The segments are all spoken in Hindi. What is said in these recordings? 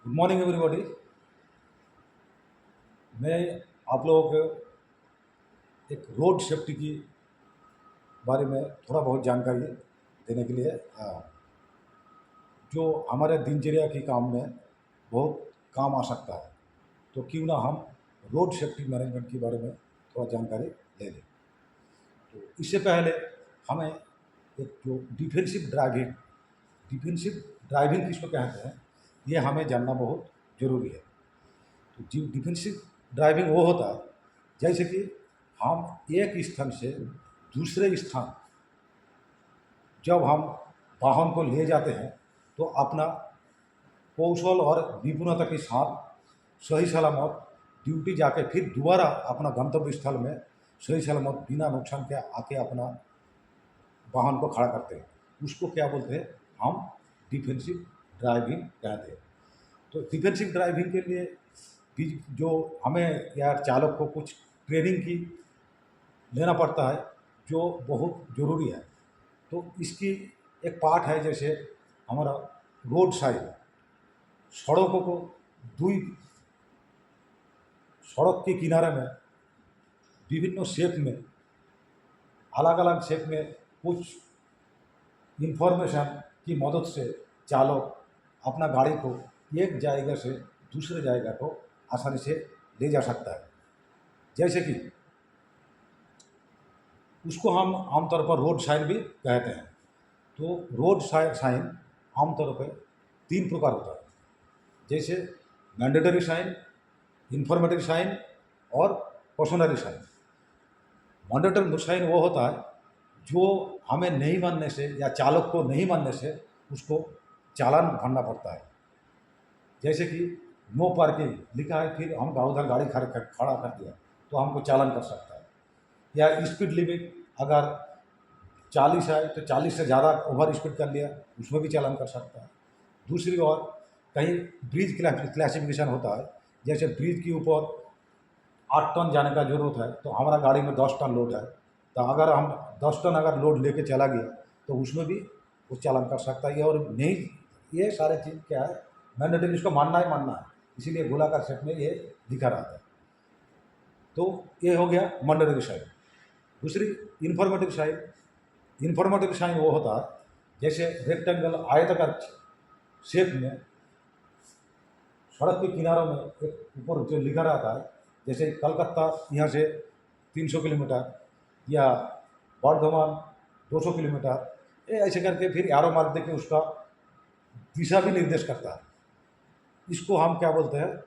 Good morning everybody. मैं आप लोगों को एक रोड सेफ्टी की बारे में थोड़ा बहुत जानकारी देने के लिए आया हूँ, जो हमारे दिनचर्या के काम में बहुत काम आ सकता है। तो क्यों ना हम रोड सेफ्टी मैनेजमेंट के बारे में थोड़ा जानकारी ले लें। तो इससे पहले हमें एक जो डिफेंसिव ड्राइविंग किसको कहते हैं, ये हमें जानना बहुत ज़रूरी है। तो जी डिफेंसिव ड्राइविंग वो होता है जैसे कि हम एक स्थान से दूसरे स्थान जब हम वाहन को ले जाते हैं तो अपना कौशल और निपुणता के साथ सही सलामत ड्यूटी जाके फिर दोबारा अपना गंतव्य स्थल में सही सलामत बिना नुकसान के आके अपना वाहन को खड़ा करते हैं। उसको क्या बोलते हैं, हम डिफेंसिव ड्राइविंग कहते हैं। तो डिफेंसिव ड्राइविंग के लिए भी जो हमें या चालक को कुछ ट्रेनिंग की लेना पड़ता है, जो बहुत ज़रूरी है। तो इसकी एक पार्ट है, जैसे हमारा रोड साइड सड़कों को दुई सड़क के किनारे में विभिन्न शेप में अलग अलग शेप में कुछ इंफॉर्मेशन की मदद से चालक अपना गाड़ी को एक जगह से दूसरे जगह को आसानी से ले जा सकता है। जैसे कि उसको हम आमतौर पर रोड साइन भी कहते हैं। तो रोड साइन आमतौर पर तीन प्रकार होता है, जैसे मैंडेटरी साइन, इंफॉर्मेटरी साइन और कॉशनरी साइन। मैंडेटरी साइन वो होता है जो हमें नहीं मानने से या चालक को नहीं मानने से उसको चालान भरना पड़ता है। जैसे कि नो पार्किंग लिखा है, फिर हम उधर गाड़ी खड़ा कर दिया तो हमको चालान कर सकता है। या स्पीड लिमिट अगर 40 है तो 40 से ज़्यादा ओवर स्पीड कर लिया, उसमें भी चालान कर सकता है। दूसरी ओर कहीं ब्रिज क्लासिफिकेशन होता है, जैसे ब्रिज के ऊपर 8 टन जाने का जरूरत है तो हमारा गाड़ी में 10 टन लोड है, तो अगर हम 10 टन अगर लोड लेके चला गया तो उसमें भी वो चालान कर सकता है। और नहीं, ये सारे चीज़ क्या है, मैंडेटरी इसको मानना ही मानना है, इसीलिए गोलाकार सेट में ये लिखा रहता है। तो ये हो गया मैंडेटरी साइन। दूसरी इंफॉर्मेटिव साइन। इंफॉर्मेटिव साइन वो होता है जैसे रेक्टेंगल आयताकार शेप में सड़क के किनारों में एक ऊपर जो लिखा रहता है, जैसे कलकत्ता यहाँ से 300 किलोमीटर या बर्धमान 200 किलोमीटर, ये ऐसे करके फिर एरो मार्क देके उसका दिशा भी निर्देश करता है। इसको हम क्या बोलते हैं,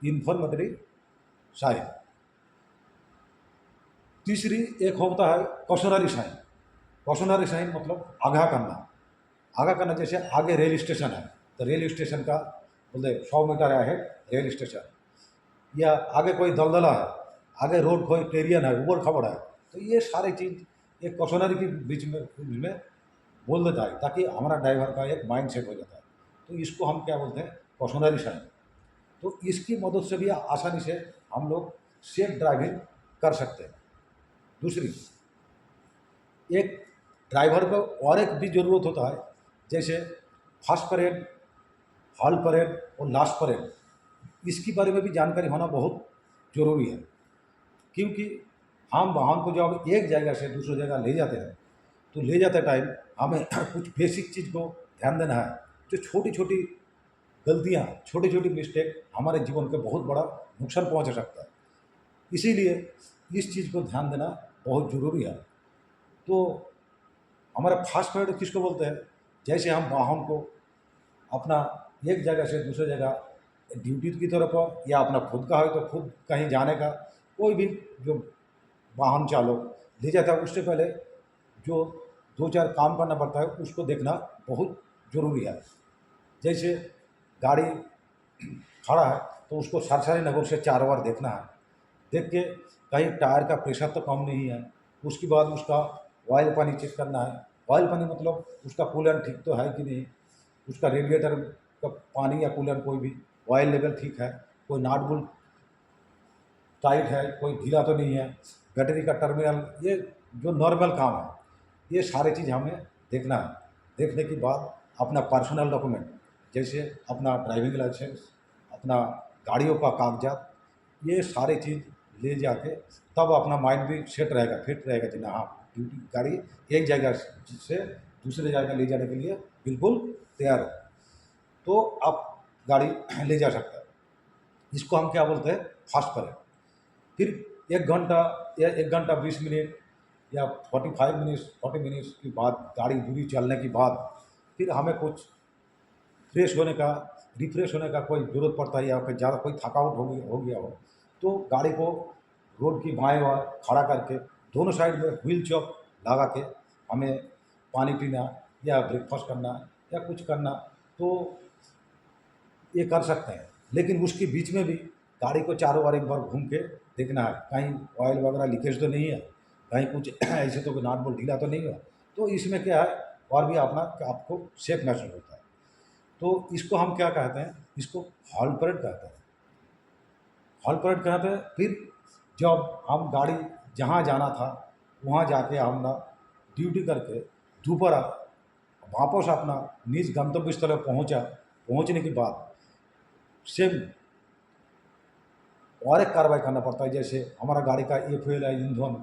इंफॉर्मेटरी साइन। तीसरी एक होता है कॉशनरी साइन। कॉशनरी साइन मतलब आगाह करना। जैसे आगे रेल स्टेशन है तो रेल स्टेशन का बोलते 100 मीटर है रेल स्टेशन, या आगे कोई दलदला है, आगे रोड कोई टेरियन है, ऊबड़ खबड़ है, तो ये सारी चीज़ एक कॉशनरी के बीच में बोल देता है, ताकि हमारा ड्राइवर का एक माइंड सेट हो जाता है। तो इसको हम क्या बोलते हैं, कॉशनरी साइन। तो इसकी मदद से भी आसानी से हम लोग सेफ ड्राइविंग कर सकते हैं। दूसरी, एक ड्राइवर को और एक भी ज़रूरत होता है, जैसे फर्स्ट परेड, हॉल परेड और लास्ट परेड। इसके बारे में भी जानकारी होना बहुत ज़रूरी है, क्योंकि हम वाहन को जब एक जगह से दूसरी जगह ले जाते हैं तो ले जाते टाइम हमें कुछ बेसिक चीज़ को ध्यान देना है। जो छोटी छोटी गलतियाँ, छोटी छोटी मिस्टेक हमारे जीवन को बहुत बड़ा नुकसान पहुंचा सकता है, इसीलिए इस चीज़ को ध्यान देना बहुत ज़रूरी है। तो हमारा फास्ट परेड किसको बोलते हैं, जैसे हम वाहन को अपना एक जगह से दूसरे जगह ड्यूटी की तरफ या अपना खुद का है तो खुद कहीं जाने का, कोई भी जो वाहन चालक ले जाता है उससे पहले जो 2-4 काम करना पड़ता है उसको देखना बहुत ज़रूरी है। जैसे गाड़ी खड़ा है तो उसको सरसरी नगर से 4 बार देखना है, देख के कहीं टायर का प्रेशर तो कम नहीं है। उसके बाद उसका ऑयल पानी चेक करना है। ऑयल पानी मतलब उसका कूलेंट ठीक तो है कि नहीं, उसका रेडिएटर का पानी या कूलेंट कोई भी ऑयल लेवल ठीक है, कोई नाट बोल्ट टाइट है, कोई ढीला तो नहीं है, बैटरी का टर्मिनल, ये जो नॉर्मल काम है ये सारी चीज़ हमें देखना है। देखने के बाद अपना पर्सनल डॉक्यूमेंट जैसे अपना ड्राइविंग लाइसेंस, अपना गाड़ियों का कागजात, ये सारी चीज़ ले जाके तब अपना माइंड भी सेट रहेगा, फिट रहेगा कि ना हाँ ड्यूटी गाड़ी एक जगह से दूसरे जगह ले जाने के लिए बिल्कुल तैयार है, तो आप गाड़ी ले जा सकते हैं। इसको हम क्या बोलते हैं, फास्ट परेड। फिर 1 घंटा या 1 घंटा 20 मिनट या 45 मिनट्स 40 मिनट्स के बाद गाड़ी दूरी चलने के बाद फिर हमें कुछ फ्रेश होने का, रिफ्रेश होने का कोई ज़रूरत पड़ता है या फिर ज़्यादा कोई थकावट हो गया हो, तो गाड़ी को रोड की बाएं ओर खड़ा करके दोनों साइड में व्हील चॉक लगा के हमें पानी पीना या ब्रेकफास्ट करना या कुछ करना, तो ये कर सकते हैं। लेकिन उसके बीच में भी गाड़ी को चारों ओर एक बार घूम के देखना है, कहीं ऑयल वगैरह लीकेज तो नहीं है, कहीं कुछ ऐसे तो कोई नाट बोल्ट ढीला तो नहीं है। तो इसमें क्या है, और भी अपना आपको सेफ महसूस होता है। तो इसको हम क्या कहते हैं, इसको हॉल परेड कहते हैं। हॉल परेड कहते हैं। फिर जब हम गाड़ी जहाँ जाना था वहाँ जाके हम ना ड्यूटी करके दोबारा वापस अपना निज गंतव्य स्थल पर पहुँचने के बाद सेम और एक कार्रवाई करना पड़ता है। जैसे हमारा गाड़ी का फ्यूल है, ईंधन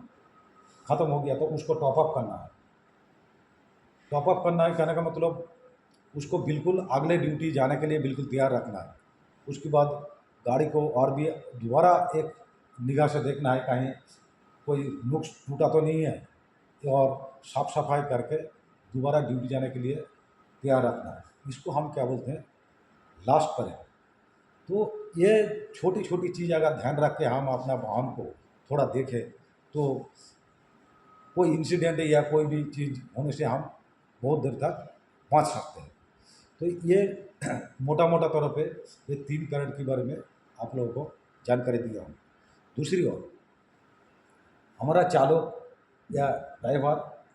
ख़त्म हो गया तो उसको टॉपअप करना है। टॉपअप करना है कहने का मतलब उसको बिल्कुल अगले ड्यूटी जाने के लिए बिल्कुल तैयार रखना है। उसके बाद गाड़ी को और भी दोबारा एक निगाह से देखना है, कहीं कोई नुक्स टूटा तो नहीं है, और साफ सफाई करके दोबारा ड्यूटी जाने के लिए तैयार रखना है। इसको हम क्या बोलते हैं, लास्ट परेड। तो ये छोटी छोटी चीज़ अगर ध्यान रख के हम अपना वाहन को थोड़ा देखें तो कोई इंसिडेंट या कोई भी चीज़ होने से हम बहुत देर तक बच सकते हैं। तो ये मोटा मोटा तौर पे ये 3 परेड के बारे में आप लोगों को जानकारी दिया हूँ। दूसरी ओर हमारा चालक या ड्राइवर